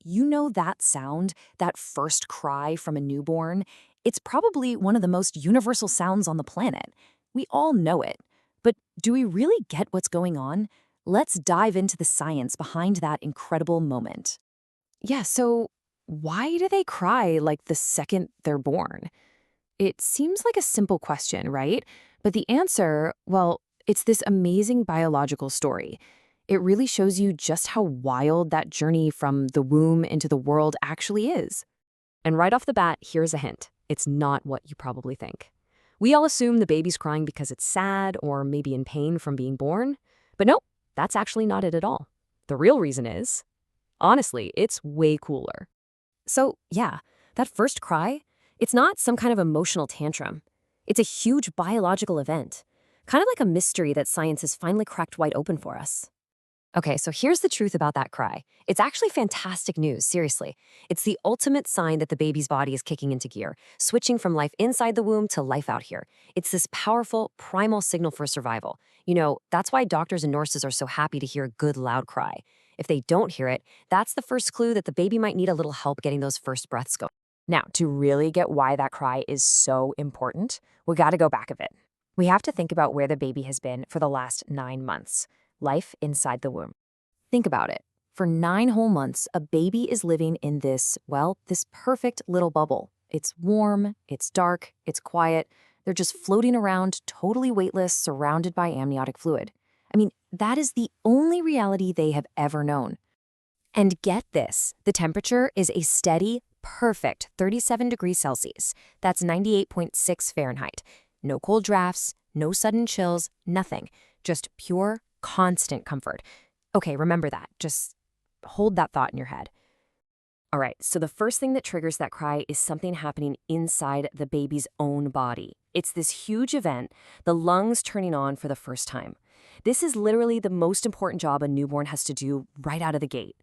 You know that sound, that first cry from a newborn? It's probably one of the most universal sounds on the planet. We all know it. But do we really get what's going on? Let's dive into the science behind that incredible moment. Yeah, so why do they cry like the second they're born? It seems like a simple question, right? But the answer, well, it's this amazing biological story. It really shows you just how wild that journey from the womb into the world actually is. And right off the bat, here's a hint. It's not what you probably think. We all assume the baby's crying because it's sad or maybe in pain from being born. But nope, that's actually not it at all. The real reason is, honestly, it's way cooler. So, yeah, that first cry, it's not some kind of emotional tantrum. It's a huge biological event, kind of like a mystery that science has finally cracked wide open for us. Okay, so here's the truth about that cry. It's actually fantastic news, seriously. It's the ultimate sign that the baby's body is kicking into gear, switching from life inside the womb to life out here. It's this powerful, primal signal for survival. That's why doctors and nurses are so happy to hear a good, loud cry. If they don't hear it, that's the first clue that the baby might need a little help getting those first breaths going. Now, to really get why that cry is so important, we gotta go back a bit. We have to think about where the baby has been for the last 9 months. Life inside the womb. Think about it. For 9 whole months, a baby is living in this perfect little bubble. It's warm, it's dark, it's quiet. They're just floating around, totally weightless, surrounded by amniotic fluid. I mean, that is the only reality they have ever known. And get this, the temperature is a steady, perfect 37 degrees Celsius. That's 98.6 Fahrenheit. No cold drafts, no sudden chills, nothing. Just pure, constant comfort. Okay, remember that. Just hold that thought in your head. All right, so the first thing that triggers that cry is something happening inside the baby's own body. It's this huge event, the lungs turning on for the first time. This is literally the most important job a newborn has to do right out of the gate.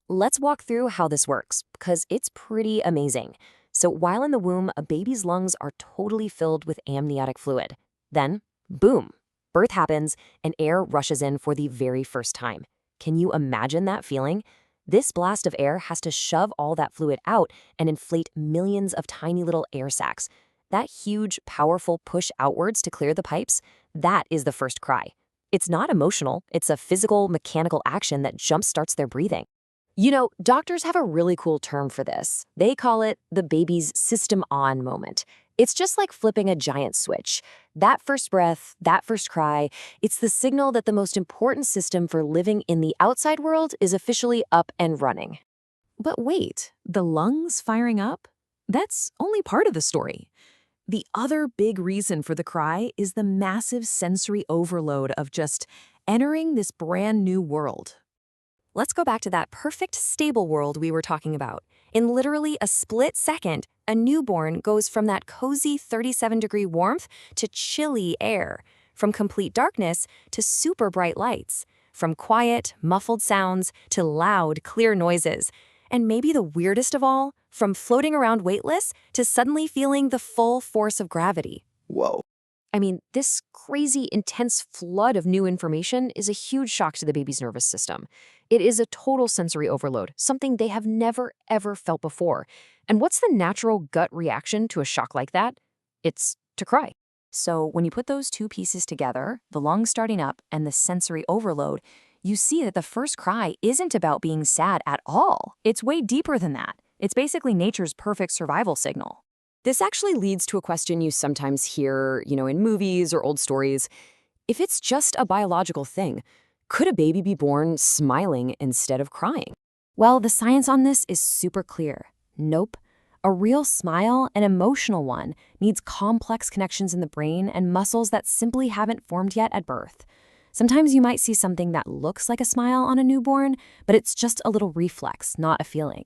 Let's walk through how this works, because it's pretty amazing. So while in the womb, a baby's lungs are totally filled with amniotic fluid. Then, boom, birth happens and air rushes in for the very first time. Can you imagine that feeling? This blast of air has to shove all that fluid out and inflate millions of tiny little air sacs. That huge, powerful push outwards to clear the pipes, that is the first cry. It's not emotional, it's a physical, mechanical action that jumpstarts their breathing. Doctors have a really cool term for this. They call it the baby's system on moment. It's just like flipping a giant switch. That first breath, that first cry, it's the signal that the most important system for living in the outside world is officially up and running. But wait, the lungs firing up? That's only part of the story. The other big reason for the cry is the massive sensory overload of just entering this brand new world. Let's go back to that perfect, stable world we were talking about. In literally a split second, a newborn goes from that cozy 37-degree warmth to chilly air, from complete darkness to super bright lights, from quiet, muffled sounds to loud, clear noises. And maybe the weirdest of all, from floating around weightless to suddenly feeling the full force of gravity. Whoa. I mean, this crazy, intense flood of new information is a huge shock to the baby's nervous system. It is a total sensory overload, something they have never, ever felt before. And what's the natural gut reaction to a shock like that? It's to cry. So when you put those two pieces together, the lungs starting up and the sensory overload, you see that the first cry isn't about being sad at all. It's way deeper than that. It's basically nature's perfect survival signal. This actually leads to a question you sometimes hear, in movies or old stories. If it's just a biological thing, could a baby be born smiling instead of crying? Well, the science on this is super clear. Nope. A real smile, an emotional one, needs complex connections in the brain and muscles that simply haven't formed yet at birth. Sometimes you might see something that looks like a smile on a newborn, but it's just a little reflex, not a feeling.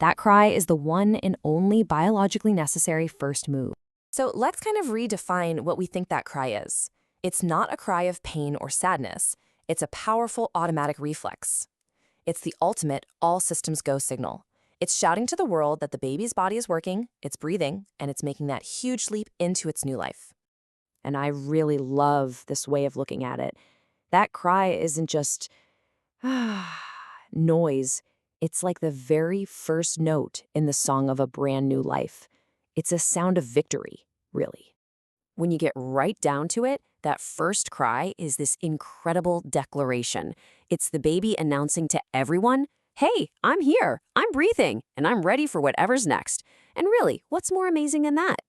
That cry is the one and only biologically necessary first move. So let's kind of redefine what we think that cry is. It's not a cry of pain or sadness. It's a powerful automatic reflex. It's the ultimate all systems go signal. It's shouting to the world that the baby's body is working, it's breathing, and it's making that huge leap into its new life. And I really love this way of looking at it. That cry isn't just noise. It's like the very first note in the song of a brand new life. It's a sound of victory, really. When you get right down to it, that first cry is this incredible declaration. It's the baby announcing to everyone, hey, I'm here, I'm breathing, and I'm ready for whatever's next. And really, what's more amazing than that?